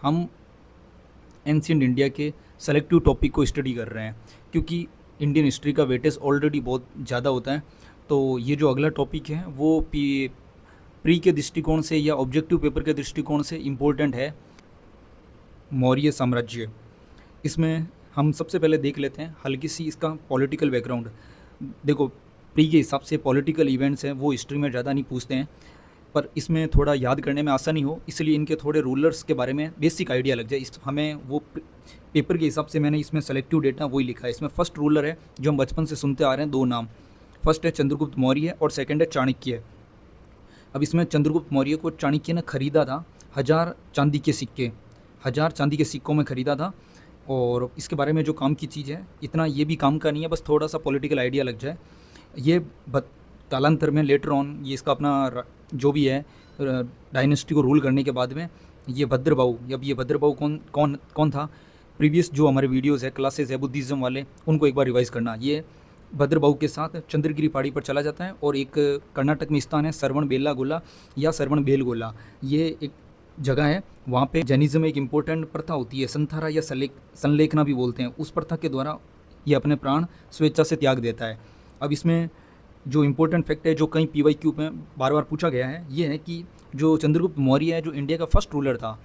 हम ancient India के selective topic को स्टडी कर रहे हैं, क्योंकि इंडियन हिस्ट्री का वेटेज ऑलरेडी बहुत ज़्यादा होता है। तो ये जो अगला टॉपिक है वो प्री के दृष्टिकोण से या ऑब्जेक्टिव पेपर के दृष्टिकोण से इम्पोर्टेंट है, मौर्य साम्राज्य। इसमें हम सबसे पहले देख लेते हैं हल्की सी इसका पॉलिटिकल बैकग्राउंड। देखो, प्री के हिसाब से पॉलिटिकल इवेंट्स हैं वो हिस्ट्री में ज़्यादा नहीं पूछते हैं, पर इसमें थोड़ा याद करने में आसानी हो इसलिए इनके थोड़े रूलर्स के बारे में बेसिक आइडिया लग जाए। इस हमें वो पेपर के हिसाब से मैंने इसमें सेलेक्टिव डेटा वही लिखा है। इसमें फर्स्ट रूलर है जो हम बचपन से सुनते आ रहे हैं, दो नाम। फर्स्ट है चंद्रगुप्त मौर्य और सेकंड है चाणक्य। अब इसमें चंद्रगुप्त मौर्य को चाणक्य ने खरीदा था 1000 चांदी के सिक्के, 1000 चांदी के सिक्कों में ख़रीदा था। और इसके बारे में जो काम की चीज़ है, इतना ये भी काम का नहीं है, बस थोड़ा सा पॉलिटिकल आइडिया लग जाए। ये कालांतर में लेटर ऑन ये इसका अपना जो भी है डायनेस्टी को रूल करने के बाद में ये भद्रबाहु, अब ये भद्रबाहु कौन कौन कौन था, प्रीवियस जो हमारे वीडियोज़ है क्लासेस है बुद्धिज़्म वाले, उनको एक बार रिवाइज़ करना। ये भद्रबाहु के साथ चंद्रगिरी पहाड़ी पर चला जाता है और एक कर्नाटक में स्थान है श्रवण बेलागोला या श्रवण बेलगोला, ये एक जगह है। वहाँ पे जैनिज़्म एक इम्पोर्टेंट प्रथा होती है, संथारा या संलेखना भी बोलते हैं। उस प्रथा के द्वारा ये अपने प्राण स्वेच्छा से त्याग देता है। अब इसमें जो इम्पोर्टेंट फैक्ट है जो कई PYQ में बार बार पूछा गया है, ये है कि जो चंद्रगुप्त मौर्य है जो इंडिया का फर्स्ट रूलर था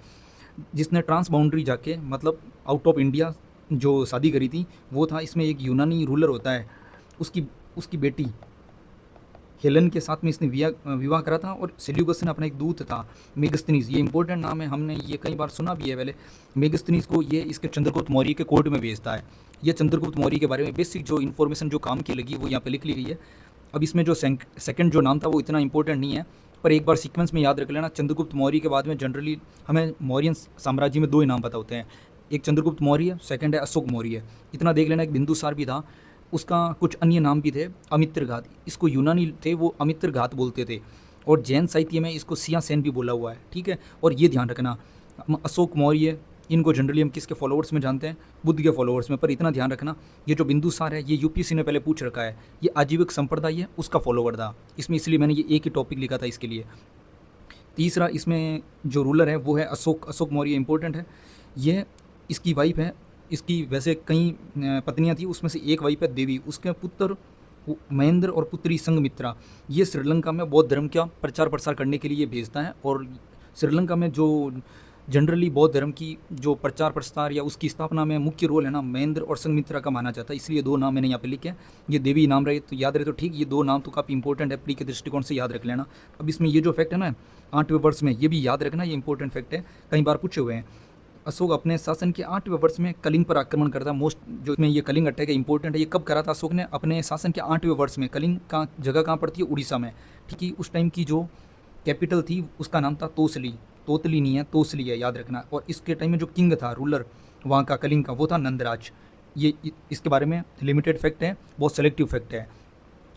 जिसने ट्रांस बाउंड्री जाके मतलब आउट ऑफ इंडिया जो शादी करी थी, वो था। इसमें एक यूनानी रूलर होता है, उसकी बेटी हेलन के साथ में इसने विवाह करा था। और सेल्यूकस ने अपना एक दूत था मेगस्थनीज, ये इंपॉर्टेंट नाम है, हमने ये कई बार सुना भी है पहले। मेगस्थनीज को ये इसके चंद्रगुप्त मौर्य के कोर्ट में भेजता है। ये चंद्रगुप्त मौर्य के बारे में बेसिक जो इन्फॉर्मेशन जो काम की लगी वो यहाँ पे लिख ली गई है। अब इसमें जो सेकंड जो नाम था वो इतना इंपॉर्टेंट नहीं है, पर एक बार सीक्वेंस में याद रख लेना। चंद्रगुप्त मौर्य के बाद में जनरली हमें मौर्यन साम्राज्य में दो ही नाम पता होते हैं, एक चंद्रगुप्त मौर्य, सेकंड है अशोक मौर्य। इतना देख लेना। एक बिंदुसार भी था, उसका कुछ अन्य नाम भी थे, अमित्रघात, इसको यूनानी थे वो अमित्रघात बोलते थे। और जैन साहित्य में इसको सियासेन भी बोला हुआ है, ठीक है। और ये ध्यान रखना, अशोक मौर्य इनको जनरली हम किसके फॉलोअर्स में जानते हैं, बुद्ध के फॉलोअर्स में। पर इतना ध्यान रखना, ये जो बिंदुसार है ये UPSC ने पहले पूछ रखा है, ये आजीविक संप्रदाय है उसका फॉलोअर था इसमें, इसलिए मैंने ये एक ही टॉपिक लिखा था इसके लिए। तीसरा इसमें जो रूलर है वो है अशोक मौर्य, इंपॉर्टेंट है। ये इसकी वाइफ है, इसकी वैसे कई पत्नियां थी, उसमें से एक वाइफ है देवी, उसके पुत्र महेंद्र और पुत्री संघमित्रा। ये श्रीलंका में बौद्ध धर्म का प्रचार प्रसार करने के लिए ये भेजता है। और श्रीलंका में जो जनरली बौद्ध धर्म की जो प्रचार प्रसार या उसकी स्थापना में मुख्य रोल है ना, महेंद्र और संघमित्रा का माना जाता है, इसलिए दो नाम मैंने यहाँ पे लिखे हैं। ये देवी नाम रहे तो याद रहे तो ठीक, ये दो नाम तो काफ़ी इंपॉर्टेंट है, प्री के दृष्टिकोण से याद रख लेना। अब इसमें ये जो फैक्ट है ना 8वें वर्ष में, ये भी याद रखना, ये इंपॉर्टेंट फैक्ट है, कई बार पूछे हुए हैं। अशोक अपने शासन के 8वें वर्ष में कलिंग पर आक्रमण करता है। मोस्ट जो इसमें ये कलिंग अटैक है इंपॉर्टेंट है, ये कब करा था अशोक ने, अपने शासन के 8वें वर्ष में। कलिंग का जगह कहाँ पड़ती है, उड़ीसा में, ठीक है। उस टाइम की जो कैपिटल थी उसका नाम था तोसली, तोतली नहीं है तोसली है, याद रखना। और इसके टाइम में जो किंग था रूलर वहाँ का कलिंग का, वो था नंदराज। ये इसके बारे में लिमिटेड फैक्ट है, बहुत सेलेक्टिव फैक्ट है।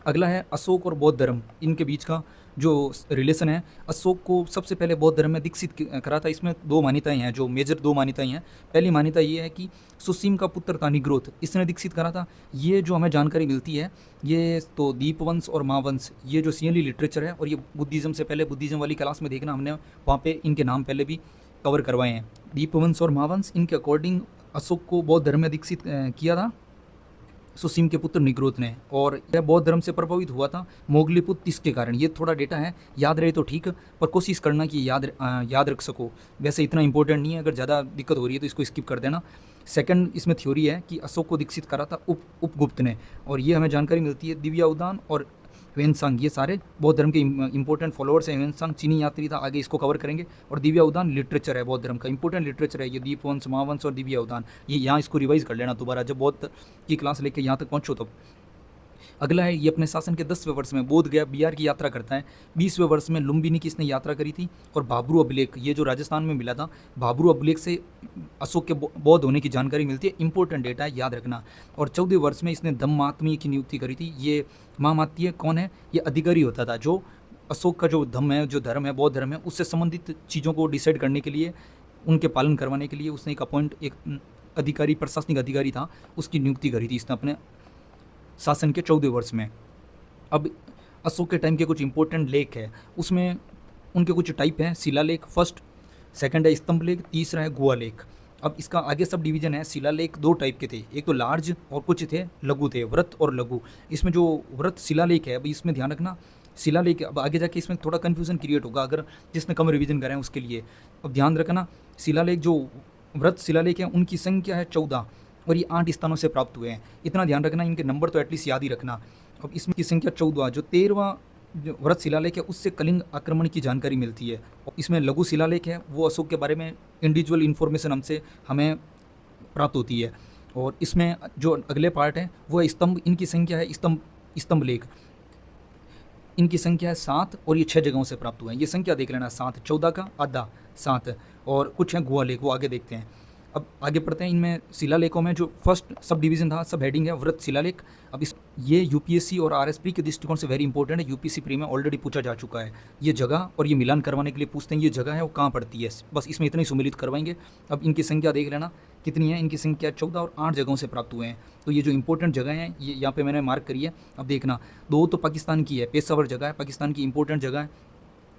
अगला है अशोक और बौद्ध धर्म, इनके बीच का जो रिलेशन है। अशोक को सबसे पहले बौद्ध धर्म में दीक्षित करा था। इसमें दो मान्यताएं हैं, जो मेजर दो मान्यताएं हैं। पहली मान्यता ये है कि सुसीम का पुत्र था निग्रोध, इसने दीक्षित करा था। ये जो हमें जानकारी मिलती है, ये तो दीपवंश और महावंश, ये जो CLE लिटरेचर है, और ये बुद्धिज़्म से पहले बुद्धिज़्म वाली क्लास में देखना, हमने वहाँ पर इनके नाम पहले भी कवर करवाए हैं। दीपवंश और महावंश, इनके अकॉर्डिंग अशोक को बौद्ध धर्म में दीक्षित किया था सुसीम के पुत्र निग्रोध ने। और यह बौद्ध धर्म से प्रभावित हुआ था मोगलीपुत्र इसके कारण। ये थोड़ा डेटा है, याद रहे तो ठीक, पर कोशिश करना कि याद रख सको। वैसे इतना इंपॉर्टेंट नहीं है, अगर ज़्यादा दिक्कत हो रही है तो इसको स्किप कर देना। सेकंड इसमें थ्योरी है कि अशोक को दीक्षित करा था उपगुप्त ने, और ये हमें जानकारी मिलती है दिव्याउदान और ह्वेनसांग, ये सारे बौद्ध धर्म के इंपॉर्टेंट फॉलोअर्स हैं। ह्वेनसांग चीनी यात्री था, आगे इसको कवर करेंगे। और दिव्याउदान लिटरेचर है बौद्ध धर्म का, इंपॉर्टेंट लिटरेचर है ये, दीपवंश, महावंश और दिव्याउदान। ये यहाँ इसको रिवाइज कर लेना दोबारा, जब बौद्ध की क्लास लेके यहाँ तक पहुँचो तब। अगला है, ये अपने शासन के 10वें वर्ष में बोध गया बिहार की यात्रा करता है। 20वें वर्ष में लुम्बिनी की इसने यात्रा करी थी। और भाबरू अभिलेख, ये जो राजस्थान में मिला था, भाबरू अभिलेख से अशोक के बौद्ध होने की जानकारी मिलती है, इंपॉर्टेंट डेटा है, याद रखना। और 14वें वर्ष में इसने धम्मात्मीय की नियुक्ति करी थी। ये महामात्य कौन है, ये अधिकारी होता था जो अशोक का जो धम्म है, जो धर्म है, बौद्ध धर्म है, उससे संबंधित चीज़ों को डिसाइड करने के लिए, उनके पालन करवाने के लिए उसने एक अधिकारी, प्रशासनिक अधिकारी था, उसकी नियुक्ति करी थी इसने अपने शासन के 14वें वर्ष में। अब अशोक के टाइम के कुछ इंपॉर्टेंट लेख है, उसमें उनके कुछ टाइप हैं शिलालेख। फर्स्ट सेकंड है स्तंभ लेक, तीसरा है गुहा लेक। अब इसका आगे सब डिवीजन है। शिलालेख दो टाइप के थे, एक तो लार्ज और कुछ थे लघु थे, व्रत और लघु। इसमें जो व्रत शिलालेख है, अब इसमें ध्यान रखना शिलालेख, अब आगे जाके इसमें थोड़ा कन्फ्यूजन क्रिएट होगा अगर जिसने कम रिवीजन करें उसके लिए। अब ध्यान रखना शिलालेख जो व्रत शिलालेख है उनकी संख्या है 14 और ये 8 स्थानों से प्राप्त हुए हैं। इतना ध्यान रखना, इनके नंबर तो एटलीस्ट याद ही रखना। अब इसमें की संख्या 14, जो 13वां जो व्रत शिलालेख है उससे कलिंग आक्रमण की जानकारी मिलती है। और इसमें लघु शिलालेख है वो अशोक के बारे में इंडिविजुअल इन्फॉर्मेशन हमें प्राप्त होती है। और इसमें जो अगले पार्ट है वो है स्तंभ, इनकी संख्या है स्तंभ लेख, इनकी संख्या है 7 और ये 6 जगहों से प्राप्त हुए हैं। ये संख्या देख लेना, 7, 14 का आधा 7। और कुछ हैं गुहा लेख, वो आगे देखते हैं। अब आगे पढ़ते हैं। इनमें शिलालेखों में जो फर्स्ट सब डिवीजन था, सब हेडिंग है व्रत शिलालेख। अब ये यूपीएससी और आरएसपी के दृष्टिकोण से वेरी इंपॉर्टेंट है। यूपीएससी प्री में ऑलरेडी पूछा जा चुका है। ये जगह और ये मिलान करवाने के लिए पूछते हैं ये जगह है वो कहाँ पड़ती है, बस इसमें इतना ही सम्मिलित करवाएंगे। अब इनकी संख्या देख लेना कितनी है, इनकी संख्या 14 और 8 जगहों से प्राप्त हुए हैं। तो ये जो इंपॉर्टेंट जगह हैं ये यहाँ पे मैंने मार्क करी है। अब देखना, 2 तो पाकिस्तान की है, पेशावर जगह है, पाकिस्तान की इंपॉर्टेंट जगह है।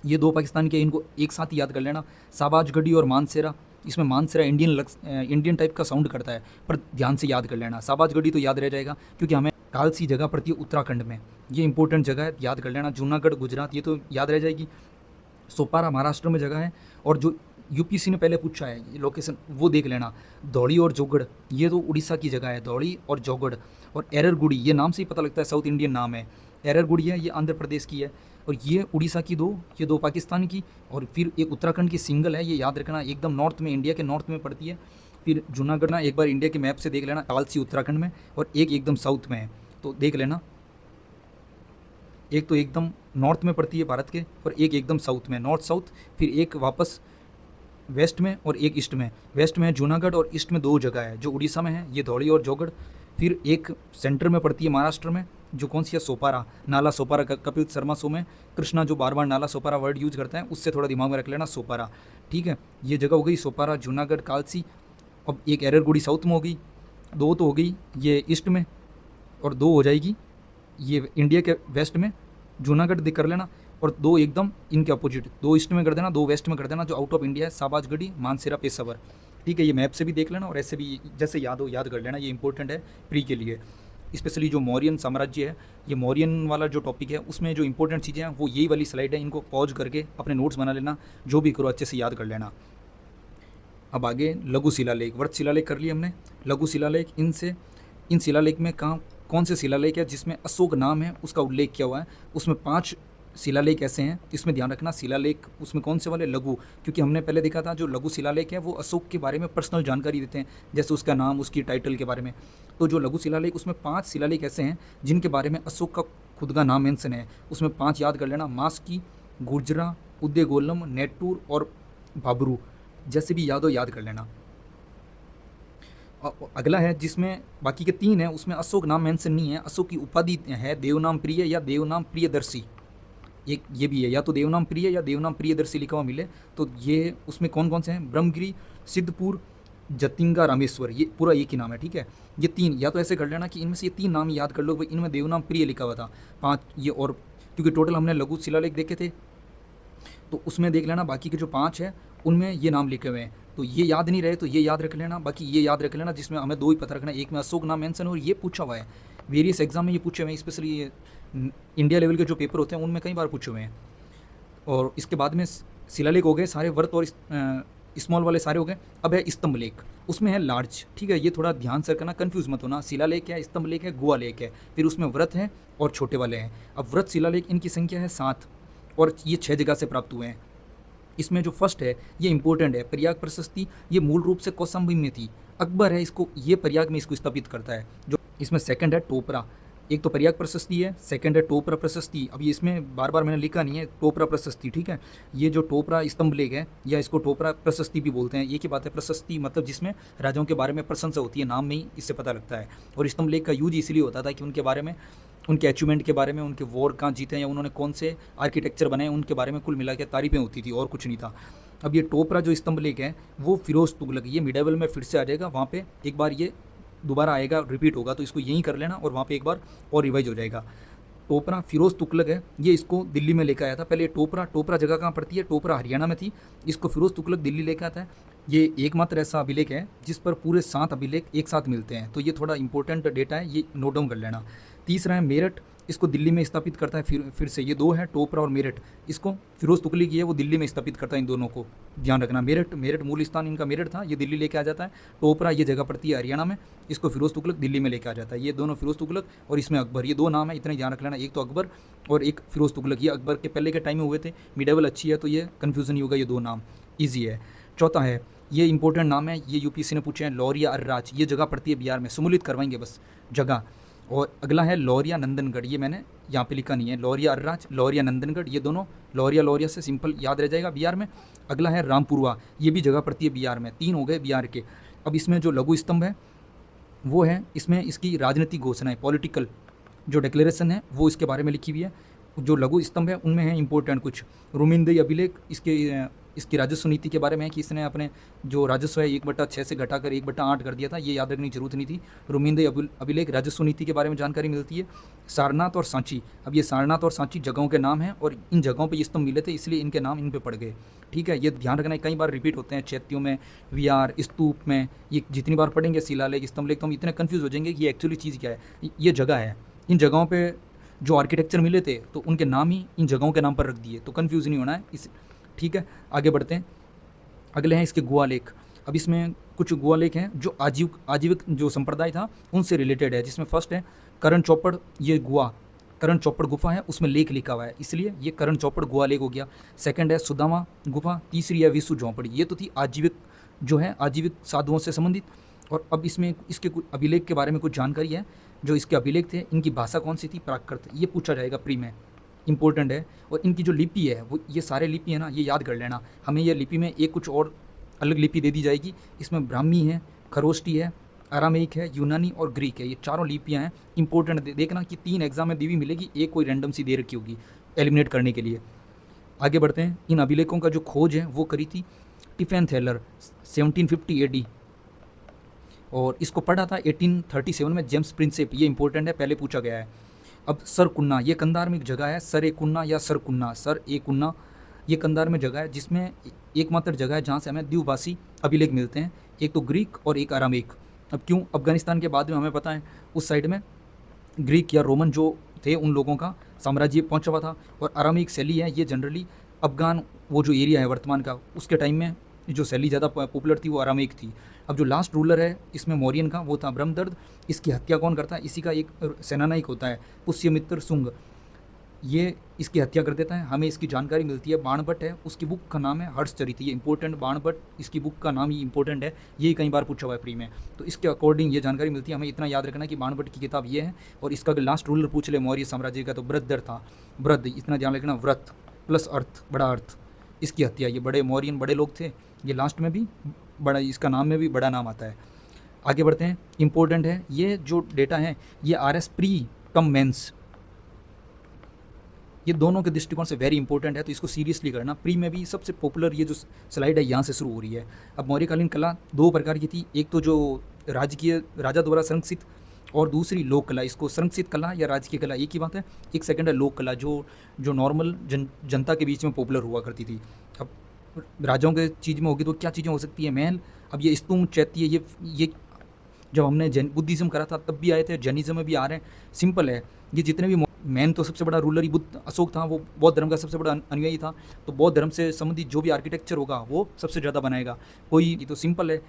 ये 2 पाकिस्तान के, इनको एक साथ ही याद कर लेना, शाहबाज गढ़ी और मानसेरा। इसमें मानसेरा इंडियन टाइप का साउंड करता है, पर ध्यान से याद कर लेना। शाहबाज गढ़ी तो याद रह जाएगा क्योंकि हमें कालसी जगह पड़ती है उत्तराखंड में, ये इंपॉर्टेंट जगह है, याद कर लेना। जूनागढ़ गुजरात ये तो याद रह जाएगी। सोपारा महाराष्ट्र में जगह है। और जो यूपीएससी ने पहले पूछा है ये लोकेशन वो देख लेना, धौली और जोगढ़ ये तो उड़ीसा की जगह है, धौली और जोगढ़। और एररगुड़ी, ये नाम से ही पता लगता है साउथ इंडियन नाम है। एररगुड़ी है, ये आंध्र प्रदेश की है। और ये उड़ीसा की 2, ये 2 पाकिस्तान की। और फिर एक उत्तराखंड की सिंगल है, ये याद रखना, एकदम नॉर्थ में, इंडिया के नॉर्थ में पड़ती है। फिर जूनागढ़ ना एक बार इंडिया के मैप से देख लेना, कालसी उत्तराखंड में, और एक एकदम साउथ में है, तो देख लेना। एक तो एकदम नॉर्थ में पड़ती है भारत के और एक एकदम साउथ में, नॉर्थ साउथ। फिर एक वापस वेस्ट में और एक ईस्ट में। वेस्ट में है जूनागढ़ और ईस्ट में 2 जगह है जो उड़ीसा में है, ये धौली और जोगढ़। फिर एक सेंटर में पड़ती है महाराष्ट्र में, जो कौन सी है, सोपारा, नाला सोपारा। कपिल शर्मा शो में कृष्णा जो बार बार नाला सोपारा वर्ड यूज करता है, उससे थोड़ा दिमाग में रख लेना, सोपारा। ठीक है, ये जगह हो गई सोपारा, जूनागढ़, कालसी। अब एक एररगुड़ी साउथ में हो गई, 2 तो हो गई ये ईस्ट में, और 2 हो जाएगी ये इंडिया के वेस्ट में, जूनागढ़ कर लेना। और 2 एकदम इनके अपोजिट, 2 ईस्ट में कर देना, 2 वेस्ट में कर देना, जो आउट ऑफ इंडिया है, शाहबाज गढ़ी, मानसेरा, पेशावर। ठीक है, ये मैप से भी देख लेना और ऐसे भी जैसे याद हो याद कर लेना, ये इंपॉर्टेंट है प्री के लिए। स्पेशली जो मौर्यन साम्राज्य है, ये मौर्यन वाला जो टॉपिक है उसमें जो इंपॉर्टेंट चीज़ें हैं वो यही वाली स्लाइड है, इनको पॉज करके अपने नोट्स बना लेना, जो भी करो अच्छे से याद कर लेना। अब आगे लघु शिलालेख, व्रत शिलालेख कर लिया हमने। लघु शिलालेख, इन शिलालेख में कौन से शिलालेख है जिसमें अशोक नाम है उसका उल्लेख किया हुआ है। उसमें 5 शिलालेख ऐसे हैं, इसमें ध्यान रखना। शिलालेख उसमें कौन से वाले, लघु, क्योंकि हमने पहले देखा था जो लघु शिलालेख है वो अशोक के बारे में पर्सनल जानकारी देते हैं, जैसे उसका नाम, उसकी टाइटल के बारे में। तो जो लघु शिलालेख, उसमें 5 शिलालेख ऐसे हैं जिनके बारे में अशोक का खुद का नाम मेंशन है। उसमें 5 याद कर लेना, मास्की, गुर्जरा, उद्देगोलम, नेटूर और बाबरू। जैसे भी याद हो याद कर लेना। अगला है जिसमें बाकी के 3 हैं, उसमें अशोक नाम मेंशन नहीं है। अशोक की उपाधि है देवनाम प्रिय या देवनाम प्रियदर्शी, एक ये भी है, या तो देवनाम प्रिय या देवनाम प्रियदर्शी लिखा हुआ मिले। तो ये उसमें कौन कौन से हैं, ब्रह्मगिरी, सिद्धपुर, जतिंगा, रामेश्वर, ये पूरा एक ही नाम है। ठीक है, ये 3 या तो ऐसे कर लेना कि इनमें से ये 3 नाम याद कर लो, भाई इनमें देवनाम प्रिय लिखा हुआ था 5 ये। और क्योंकि टोटल हमने लघु शिलालेख देखे थे तो उसमें देख लेना बाकी के जो 5 है उनमें ये नाम लिखे हुए हैं। तो ये याद नहीं रहे तो ये याद रख लेना, बाकी ये याद रख लेना जिसमें हमें 2 ही पता रखना है। एक में अशोक नाम मेंशन और ये पूछा हुआ है, वेरियस एग्जाम में ये पूछे हुए हैं, स्पेशली ये इंडिया लेवल के जो पेपर होते हैं उनमें कई बार पूछे हुए हैं। और इसके बाद में शिलालेख हो गए सारे, व्रत और स्मॉल वाले सारे हो गए। अब है स्तंभ लेख, उसमें है लार्ज। ठीक है, ये थोड़ा ध्यान से करना, कंफ्यूज मत होना। शिलालेख है, स्तंभ लेख है, गुहा लेख है, फिर उसमें व्रत है और छोटे वाले हैं। अब व्रत शिलालेख इनकी संख्या है 7 और ये 6 जगह से प्राप्त हुए हैं। इसमें जो फर्स्ट है ये इंपॉर्टेंट है, प्रयाग प्रशस्ति। ये मूल रूप से कौशाम्बी में थी, अकबर है इसको, ये प्रयाग में इसको स्थापित करता है। जो इसमें सेकंड है टोपरा, एक तो प्रयाग प्रशस्ति है, सेकंड है टोपरा प्रशस्ति। अब ये इसमें बार बार मैंने लिखा नहीं है, टोपरा प्रशस्ति। ठीक है, ये जो टोपरा स्तंभ लेख है या इसको टोपरा प्रशस्ति भी बोलते हैं, ये की बात है। प्रशस्ति मतलब जिसमें राजाओं के बारे में प्रशंसा होती है, नाम में ही इससे पता लगता है। और स्तंभ लेख का यूज इसलिए होता था कि उनके बारे में, उनके अचीवमेंट के बारे में, उनके वॉर कहाँ जीते हैं या उन्होंने कौन से आर्किटेक्चर बनाए, उनके बारे में कुल मिला के तारीफें होती थी और कुछ नहीं था। अब ये टोपरा जो स्तंभ लेख है वो फिरोज तुगलक, ये मिडेवल में फिर से आ जाएगा, वहाँ पे एक बार ये दोबारा आएगा, रिपीट होगा, तो इसको यहीं कर लेना और वहाँ पे एक बार और रिवाइज हो जाएगा। टोपरा फिरोज तुगलक है, ये इसको दिल्ली में लेकर आया था। पहले टोपरा जगह कहाँ पड़ती है? टोपरा हरियाणा में थी, इसको फिरोज तुगलक दिल्ली लेकर आता है। ये एकमात्र ऐसा अभिलेख है जिस पर पूरे 7 अभिलेख एक साथ मिलते हैं, तो ये थोड़ा इंपॉर्टेंट डेटा है, ये नोट डाउन कर लेना। तीसरा है मेरठ, इसको दिल्ली में स्थापित करता है। फिर से ये 2 है, टोपरा और मेरठ, इसको फिरोज तुगलक है वो दिल्ली में स्थापित करता है। इन दोनों को ध्यान रखना। मेरठ मूल स्थान इनका मेरठ था, ये दिल्ली लेके आ जाता है। टोपरा ये जगह पड़ती है हरियाणा में, इसको फिरोज तुगलक दिल्ली में लेके आ जाता है। ये दोनों फिरोज तुगलक और इसमें अकबर, ये 2 नाम है, इतना ध्यान रख लेना। एक तो अकबर और एक फिरोज तुगलक, ये अकबर के पहले के टाइम में हुए थे। मिडेवल अच्छी है तो ये कन्फ्यूज़न नहीं होगा, ये 2 नाम ईजी है। चौथा है, ये इंपॉर्टेंट नाम है, ये यूपीएससी ने पूछे हैं, लौरिया अर्राज, ये जगह पड़ती है बिहार में, सम्मिलित करवाएंगे बस जगह। और अगला है लौरिया नंदनगढ़, ये मैंने यहाँ पे लिखा नहीं है, लौरिया अर्राज, लौरिया नंदनगढ़, ये दोनों लौरिया से सिंपल याद रह जाएगा बिहार में। अगला है रामपुरवा, ये भी जगह पड़ती है बिहार में। 3 हो गए बिहार के। अब इसमें जो लघु स्तंभ है वो है, इसमें इसकी राजनीतिक घोषणाएं, पॉलिटिकल जो डिक्लेरेशन है वो इसके बारे में लिखी हुई है। जो लघु स्तंभ है उनमें है इंपॉर्टेंट कुछ रुमिंदई अभिलेख, इसकी राजस्व नीति के बारे में है कि इसने अपने जो राजस्व है 1/6 से घटाकर 1/8 कर दिया था, ये याद रखने की जरूरत नहीं थी। रुमिंदई अभिलेख राजस्व नीति के बारे में जानकारी मिलती है। सारनाथ और सांची, अब ये सारनाथ और सांची जगहों के नाम हैं और इन जगहों पे ये स्तंभ मिले थे, इसलिए इनके नाम इन पे पड़ गए। ठीक है, ये ध्यान रखना है, कई बार रिपीट होते हैं चैत्यों में, विहार, स्तूप में, ये जितनी बार पढ़ेंगे शिलालेख, स्तंभलेख, तो हम इतने कन्फ्यूज़ हो जाएंगे कि ये एक्चुअली चीज़ क्या है। ये जगह है, इन जगहों पे जो आर्किटेक्चर मिले थे तो उनके नाम ही इन जगहों के नाम पर रख दिए, तो कन्फ्यूज़ नहीं होना है इस। ठीक है, आगे बढ़ते हैं। अगले हैं इसके गुहा लेख। अब इसमें कुछ गुहा लेख हैं जो आजीविक जो संप्रदाय था उनसे रिलेटेड है, जिसमें फर्स्ट है करण चौपड़, ये गुहा करण चौपड़ गुफा है, उसमें लेख लिखा हुआ है, इसलिए ये करण चौपड़ गुहा लेख हो गया। सेकंड है सुदामा गुफा। तीसरी है विश्व झोंपड़ी, ये तो थी आजीविक जो है आजीविक साधुओं से संबंधित। और अब इसमें इसके कुछ अभिलेख के बारे में कुछ जानकारी है। जो इसके अभिलेख थे, इनकी भाषा कौन सी थी? प्राकृत, ये पूछा जाएगा प्री में, इंपॉर्टेंट है। और इनकी जो लिपि है वो, ये सारे लिपि है ना, ये याद कर लेना। हमें ये लिपि में एक कुछ और अलग लिपि दे दी जाएगी, इसमें ब्राह्मी है, खरोष्टी है, अरामेइक है, यूनानी और ग्रीक है, ये चारों लिपियाँ हैं। इंपॉर्टेंट देखना कि 3 एग्जाम में दी हुई मिलेगी, एक कोई रैंडम सी दे रखी होगी एलिमिनेट करने के लिए। आगे बढ़ते हैं। इन अभिलेखों का जो खोज है वो करी थी टिफेन थेलर 1750 AD, और इसको पढ़ा था 1837 में जेम्स प्रिंसेप, ये इंपॉर्टेंट है, पहले पूछा गया है। अब सरकुन्ना, ये कंधार में एक जगह है, सर ए कुन्ना या सरकुन्ना, सर ए कुन्ना, ये कंधार में जगह है, जिसमें एकमात्र जगह है जहाँ से हमें द्विभाषी अभिलेख मिलते हैं, एक तो ग्रीक और एक अरामेक। अब क्यों? अफगानिस्तान के बाद में हमें पता है उस साइड में ग्रीक या रोमन जो थे उन लोगों का साम्राज्य पहुंचा हुआ था, और अरामिक शैली है ये जनरली अफगान वो जो एरिया है वर्तमान का, उसके टाइम में जो शैली ज़्यादा पॉपुलर थी वो अरामिक थी। अब जो लास्ट रूलर है इसमें मौर्यन का वो था ब्रह्मदर्द। इसकी हत्या कौन करता है? इसी का एक सेनानायक होता है पुष्यमित्र शुंग, ये इसकी हत्या कर देता है। हमें इसकी जानकारी मिलती है, बाणभट्ट है, उसकी बुक का नाम है हर्षचरित, ये इंपॉर्टेंट, बाणभट्ट इसकी बुक का नाम ही इंपॉर्टेंट है, ये कई बार पूछा हुआ है प्री में, तो इसके अकॉर्डिंग ये जानकारी मिलती है। हमें इतना याद रखना कि बाणभट्ट की किताब ये है, और इसका अगर लास्ट रूलर पूछ ले मौर्य साम्राज्य का तो बृहद्रथ था। बृहद, इतना ध्यान रखना, व्रत प्लस अर्थ, बड़ा अर्थ, इसकी हत्या, ये बड़े मौर्यन बड़े लोग थे, ये लास्ट में भी बड़ा, इसका नाम में भी बड़ा नाम आता है। आगे बढ़ते हैं। इंपॉर्टेंट है ये जो डेटा है, ये RS प्री कम मेंस, ये दोनों के दृष्टिकोण से वेरी इंपॉर्टेंट है, तो इसको सीरियसली करना। प्री में भी सबसे पॉपुलर ये जो स्लाइड है यहाँ से शुरू हो रही है। अब मौर्यकालीन कला 2 प्रकार की थी, एक तो जो राजकीय राजा द्वारा संरक्षित, और दूसरी लोक कला। इसको संरक्षित कला या राजकीय कला एक ही बात है। एक सेकंड है लोक कला, जो नॉर्मल जनता के बीच में पॉपुलर हुआ करती थी। अब राजाओं के चीज़ में होगी तो क्या चीज़ें हो सकती है? महल। अब ये स्तूप, चैत्य, ये जब हमने बुद्धिज़्म करा था तब भी आए थे, जैनिज़्म में भी आ रहे हैं। सिंपल है, ये जितने भी मैन तो सबसे बड़ा रूलर ही बुद्ध अशोक था, वो बौद्ध धर्म का सबसे बड़ा अनुयायी था, तो बौद्ध धर्म से संबंधित जो भी आर्किटेक्चर होगा वो सबसे ज़्यादा बनाएगा कोई। ये तो सिंपल है,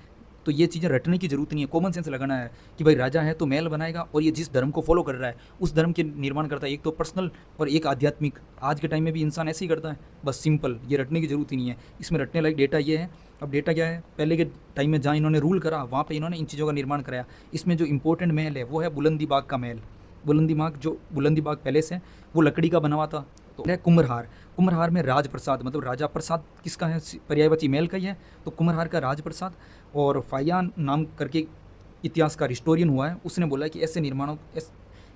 तो ये चीज़ें रटने की जरूरत नहीं है, कॉमन सेंस लगाना है कि भाई राजा है तो महल बनाएगा, और ये जिस धर्म को फॉलो कर रहा है उस धर्म के निर्माण करता है, एक तो पर्सनल और एक आध्यात्मिक। आज के टाइम में भी इंसान ऐसे ही करता है, बस सिंपल, ये रटने की जरूरत ही नहीं है। इसमें रटने लायक डेटा ये है। अब डेटा क्या है? पहले के टाइम में जहाँ इन्होंने रूल करा वहाँ पे इन्होंने इन चीज़ों का निर्माण कराया। इसमें जो इंपॉर्टेंट महल है वो है बुलंदी बाग का महल। बुलंदी बाग पैलेस है वो लकड़ी का बना हुआ था। तो है कुम्हरहार में राजप्रसाद, मतलब राजा प्रसाद किसका है? पर्यायवाची महल का ही है, तो कुम्हरहार का राजप्रसाद। और फायान नाम करके इतिहासकार हिस्टोरियन हुआ है, उसने बोला कि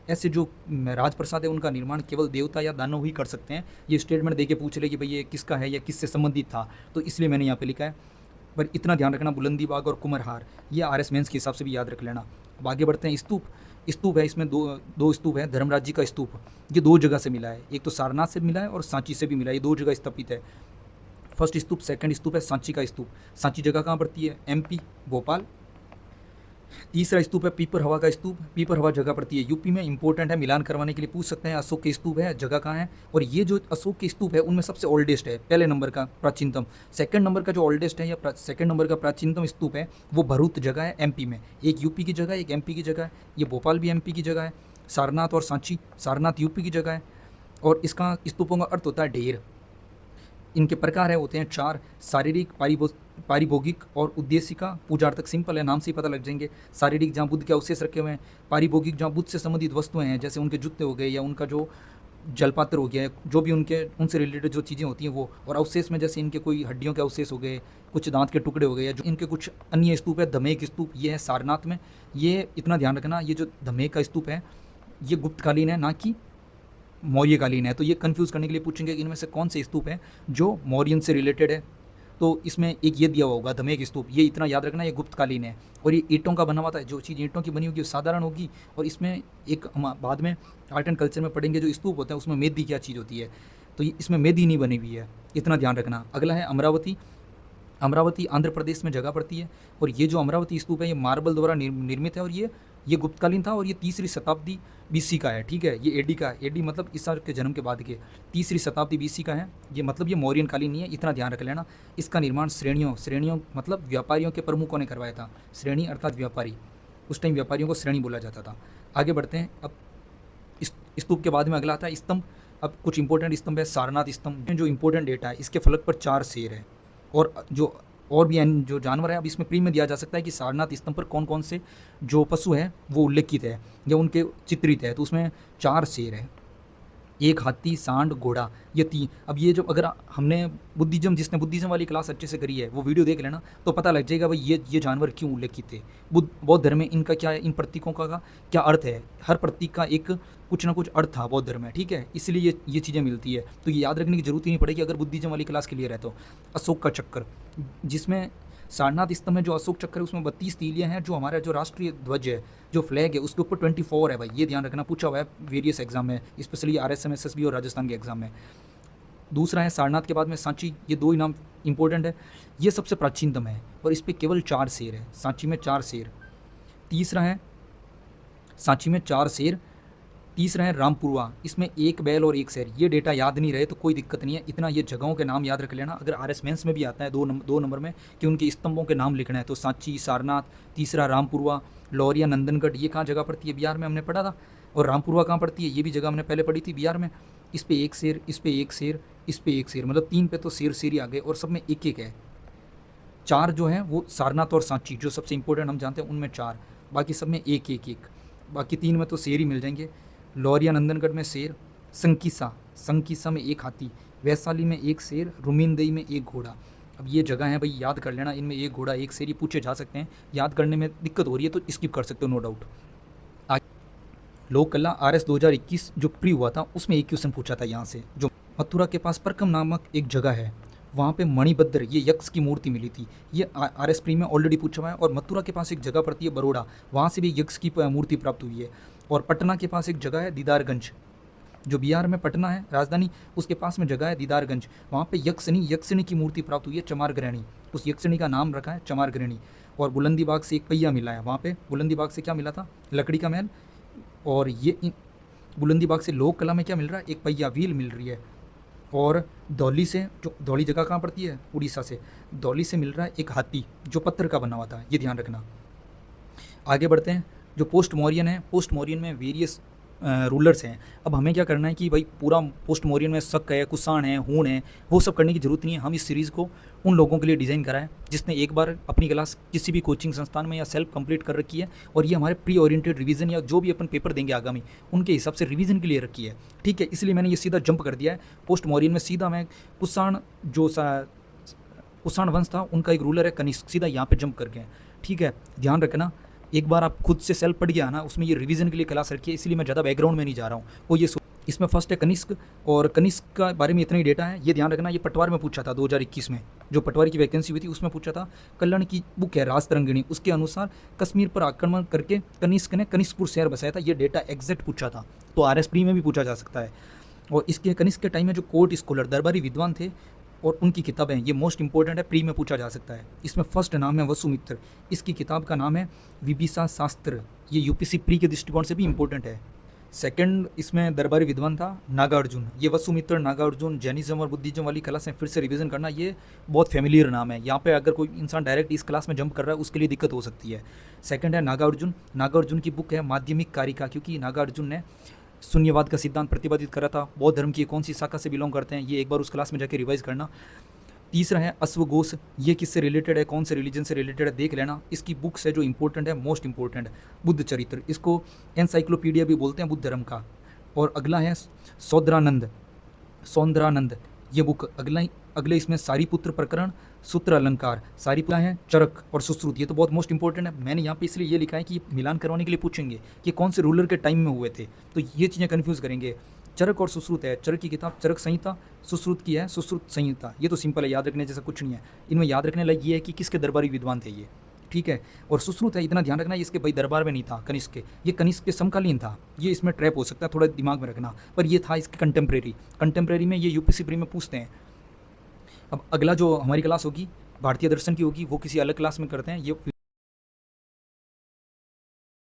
ऐसे जो राजप्रसाद है उनका निर्माण केवल देवता या दानव ही कर सकते हैं। ये स्टेटमेंट देके पूछ ले कि भाई ये किसका है या किससे संबंधित था, तो इसलिए मैंने यहाँ पे लिखा है। पर इतना ध्यान रखना, बुलंदी बाग और कुम्हरहार ये RS मेंस के हिसाब से भी याद रख लेना। अब आगे बढ़ते हैं। स्तूप है, इसमें दो स्तूप है, धर्मराज जी का स्तूप, ये 2 जगह से मिला है, एक तो सारनाथ से मिला है और सांची से भी मिला है, ये 2 जगह स्थापित है। फर्स्ट स्तूप, सेकंड स्तूप है सांची का स्तूप। सांची जगह कहाँ पड़ती है? एमपी, भोपाल। तीसरा स्तूप है पीपर हवा का स्तूप, पीपर हवा जगह पड़ती है यूपी में, इंपॉर्टेंट है, मिलान करवाने के लिए पूछ सकते हैं। अशोक के स्तूप है, जगह कहाँ है? और ये जो अशोक के स्तूप है उनमें सबसे ओल्डेस्ट है, पहले नंबर का प्राचीनतम। सेकंड नंबर का जो ओल्डेस्ट है या सेकंड नंबर का प्राचीनतम स्तूप है वो भरूच जगह है एमपी में, एक यूपी की जगह है, एक एमपी की जगह है। ये भोपाल भी एमपी की जगह है। सारनाथ और सांची, सारनाथ यूपी की जगह है। और इसका स्तूपों का अर्थ होता है ढेर। इनके प्रकार है होते हैं 4, शारीरिक, पारिभोगिक और उद्देशिका। पूजार्थक सिंपल है, नाम से ही पता लग जाएंगे। शारीरिक जहाँ बुद्ध के अवशेष रखे हुए हैं, पारिभोगिक जहाँ बुद्ध से संबंधित वस्तुएं हैं, जैसे उनके जूते हो गए या उनका जो जलपात्र हो गया, जो भी उनसे रिलेटेड जो चीज़ें होती हैं वो। और अवशेष में जैसे इनके कोई हड्डियों के अवशेष हो गए, कुछ दांत के टुकड़े हो गए, या जो इनके कुछ अन्य स्तूप है। धमेक स्तूप ये है सारनाथ में। ये इतना ध्यान रखना, ये जो धमेक का स्तूप है ये गुप्तकालीन है, ना कि मौर्यकालीन है। तो ये कन्फ्यूज़ करने के लिए पूछेंगे कि इनमें से कौन से स्तूप है जो मौर्यन से रिलेटेड है। तो इसमें एक ये दिया हुआ होगा धमेक स्तूप, ये इतना याद रखना, ये गुप्तकालीन है। और ये ईंटों का बना हुआ था, जो चीज़ ईंटों की बनी होगी वो साधारण होगी। और इसमें एक हम बाद में आर्ट एंड कल्चर में पढ़ेंगे, जो स्तूप होता है उसमें मेदी क्या चीज़ होती है, तो ये इसमें मेदी नहीं बनी हुई है, इतना ध्यान रखना। अगला है अमरावती। अमरावती आंध्र प्रदेश में जगह पड़ती है। और ये जो अमरावती स्तूप है ये मार्बल द्वारा निर्मित है, और ये गुप्तकालीन था, और ये 3री शताब्दी बीसी का है। ठीक है, ये एडी का है, एडी मतलब ईसा के जन्म के बाद के 3री शताब्दी बीसी का है। ये मतलब ये मौर्यन कालीन नहीं है, इतना ध्यान रख लेना। इसका निर्माण श्रेणियों मतलब व्यापारियों के प्रमुखों ने करवाया था। श्रेणी अर्थात व्यापारी, उस टाइम व्यापारियों को श्रेणी बोला जाता था। आगे बढ़ते हैं। अब इस स्तूप के बाद में अगला आता है स्तंभ। अब कुछ इंपॉर्टेंट स्तंभ है। सारनाथ स्तंभ जो इंपॉर्टेंट डेटा है, इसके फलक पर 4 शेर है। और भी जो जानवर है, अब इसमें प्री में दिया जा सकता है कि सारनाथ स्तंभ पर कौन कौन से जो पशु है वो उल्लेखित है या उनके चित्रित है। तो उसमें 4 शेर है, 1 हाथी, सांड, घोड़ा, ये 3। अब ये जो अगर हमने जिसने बुद्धिज्म वाली क्लास अच्छे से करी है वो वीडियो देख लेना, तो पता लग जाएगा भाई ये जानवर क्यों उल्लेखित थे। बौद्ध धर्म में इनका क्या है, इन प्रतीकों का क्या अर्थ है। हर प्रतीक का एक कुछ ना कुछ अर्थ था बौद्ध धर्म में। ठीक है, इसलिए ये चीज़ें मिलती है। तो ये याद रखने की जरूरत ही नहीं पड़ेगी अगर बुद्धिज्म वाली क्लास क्लियर है तो। अशोक का चक्कर, जिसमें सारनाथ स्तंभ में जो अशोक चक्र है उसमें 32 तीलियां हैं। जो हमारा जो राष्ट्रीय ध्वज है, जो फ्लैग है, उसके ऊपर 24 है भाई, ये ध्यान रखना, पूछा हुआ है वेरियस एग्जाम में, स्पेशली RSM SSB और राजस्थान के एग्जाम में। दूसरा है सारनाथ के बाद में सांची, ये 2 इनाम इंपॉर्टेंट है। ये सबसे प्राचीनतम है और इस पर केवल 4 शेर है, सांची में 4 शेर। तीसरा है सांची में 4 शेर। तीसरा है रामपुरवा, इसमें 1 बैल और 1 शेर। ये डेटा याद नहीं रहे तो कोई दिक्कत नहीं है, इतना ये जगहों के नाम याद रख लेना। अगर RS मेंस में भी आता है 2 नंबर में कि उनके स्तंभों के नाम लिखना है, तो सांची, सारनाथ, तीसरा रामपुरवा, लौरिया, नंदनगढ़, ये कहाँ जगह पड़ती है? बिहार में, हमने पढ़ा था। और रामपुरवा कहाँ पड़ती है? ये भी जगह हमने पहले पढ़ी थी, बिहार में। इस पर 1 शेर, इस पर 1 शेर, इस पर 1 शेर, मतलब 3 पे तो शेर ही आ गए, और सब में 1-1 है। 4 जो हैं वो सारनाथ और सांची जो सबसे इंपॉर्टेंट हम जानते हैं उनमें 4, बाकी सब में 1-1-1, बाकी 3 में तो शेर ही मिल जाएंगे। लौरिया नंदनगढ़ में शेर, संकीसा में 1 हाथी, वैशाली में 1 शेर, रुमिनदेई में 1 घोड़ा। अब ये जगह है भाई, याद कर लेना, इनमें 1 घोड़ा 1 शेर, ये पूछे जा सकते हैं। याद करने में दिक्कत हो रही है तो स्किप कर सकते हो, नो डाउट। लोक कला RS 2021 जो प्री हुआ था उसमें एक क्वेश्चन पूछा था यहाँ से। जो मथुरा के पास परकम नामक एक जगह है, वहाँ पे मणिभद्र, ये यक्ष की मूर्ति मिली थी। ये RS प्री में ऑलरेडी पूछा हुआ है। और मथुरा के पास एक जगह पड़ती है बरोड़ा, वहाँ से भी यक्ष की मूर्ति प्राप्त हुई है। और पटना के पास एक जगह है दीदारगंज, जो बिहार में पटना है राजधानी, उसके पास में जगह है दीदारगंज, वहाँ पे यक्षिणी की मूर्ति प्राप्त हुई है, चमारग्रहणी। उस यक्षिणी का नाम रखा है चमारग्रहणी। और बुलंदीबाग से एक पहिया मिला है, वहाँ पे बुलंदीबाग से क्या मिला था? लकड़ी का महल। और ये बुलंदीबाग से लोक कला में क्या मिल रहा है? एक पहिया, व्हील मिल रही है। और धौली से, जो धौली जगह कहाँ पड़ती है? उड़ीसा से। धौली से मिल रहा है एक हाथी जो पत्थर का बना हुआ था, ये ध्यान रखना। आगे बढ़ते हैं। जो पोस्ट मौर्यन है, पोस्ट मौर्यन में वेरियस रूलर्स हैं। अब हमें क्या करना है कि भाई पूरा पोस्ट मौर्यन में शक है, कुषाण है, हूण है, वो सब करने की जरूरत नहीं है। हम इस सीरीज़ को उन लोगों के लिए डिज़ाइन करा है जिसने एक बार अपनी क्लास किसी भी कोचिंग संस्थान में या सेल्फ कंप्लीट कर रखी है, और ये हमारे प्री ओरिएंटेड रिवीजन या जो भी अपन पेपर देंगे आगामी, उनके हिसाब से रिवीजन के लिए रखी है। ठीक है, इसलिए मैंने ये सीधा जंप कर दिया है। पोस्ट मौर्यन में सीधा मैं कुषाण, जो कुषाण वंश था, उनका एक रूलर है कनिष्क, सीधा यहाँ पर जंप कर गए। ठीक है, ध्यान रखना, एक बार आप खुद से सेल्फ पढ़ गया ना, उसमें ये रिवीजन के लिए क्लास रखी है, इसलिए मैं ज़्यादा बैकग्राउंड में नहीं जा रहा हूँ। वो ये इसमें फर्स्ट है कनिष्क, और कनिष्क का बारे में इतना ही डेटा है, ये ध्यान रखना। ये पटवार में पूछा था 2021 में, जो पटवारी की वैकेंसी हुई थी उसमें पूछा था। कल्याण की बुक है राज तरंगिणी, उसके अनुसार कश्मीर पर आक्रमण करके कनिष्क ने कनिष्कपुर शहर बसाया था। ये डेटा एग्जैक्ट पूछा था, तो RS प्री में भी पूछा जा सकता है। और इसके कनिष्क के टाइम में जो कोर्ट स्कॉलर दरबारी विद्वान थे और उनकी किताबें, ये मोस्ट इंपॉर्टेंट है, प्री में पूछा जा सकता है। इसमें फर्स्ट नाम है वसुमित्र, इसकी किताब का नाम है विभिषा शास्त्र, ये UPC प्री के दृष्टिकोण से भी इंपॉर्टेंट है। सेकंड इसमें दरबारी विद्वान था नागार्जुन, ये वसुमित्र नागार्जुन जैनिज्म और बुद्धिज्म वाली क्लास में फिर से रिवीजन करना, ये बहुत फेमिलियर नाम है। यहाँ पे अगर कोई इंसान डायरेक्ट इस क्लास में जंप कर रहा है उसके लिए दिक्कत हो सकती है। सेकंड है नागार्जुन, नागार्जुन की बुक है माध्यमिक कारिका, क्योंकि नागार्जुन ने शून्यवाद का सिद्धांत प्रतिपादित करा था। बौद्ध धर्म की कौन सी शाखा से बिलोंग करते हैं, ये एक बार उस क्लास में जाके रिवाइज करना। तीसरा है अश्वघोष, ये किससे रिलेटेड है, कौन से रिलीजन से रिलेटेड है, देख लेना। इसकी बुक्स है जो इंपॉर्टेंट है, मोस्ट इंपॉर्टेंट, बुद्ध चरित्र, इसको एनसाइक्लोपीडिया भी बोलते हैं बुद्ध धर्म का। और अगला है सौंदरानंद, ये बुक अगले इसमें सारीपुत्र प्रकरण, सूत्र अलंकार, सारीपुत्र है चरक और सुश्रुत, ये तो बहुत मोस्ट इंपॉर्टेंट है। मैंने यहाँ पे इसलिए ये लिखा है कि मिलान करवाने के लिए पूछेंगे कि कौन से रूलर के टाइम में हुए थे, तो ये चीज़ें कन्फ्यूज़ करेंगे। चरक और सुश्रुत है, चरक की किताब चरक संहिता, सुश्रुत की है सुश्रुत संहिता, ये तो सिंपल है, याद रखने जैसा कुछ नहीं है। इनमें याद रखने लायक ये है कि किसके दरबारी विद्वान थे ये, ठीक है। और सुश्रुत है, इतना ध्यान रखना, इसके भाई दरबार में नहीं था कनिष्क के, ये कनिष्क के समकालीन था। ये इसमें ट्रैप हो सकता है, थोड़ा दिमाग में रखना, पर ये था इसके कंटेम्प्रेरी में, ये UPC प्री में पूछते हैं। अब अगला जो हमारी क्लास होगी भारतीय दर्शन की होगी, वो किसी अलग क्लास में करते हैं। ये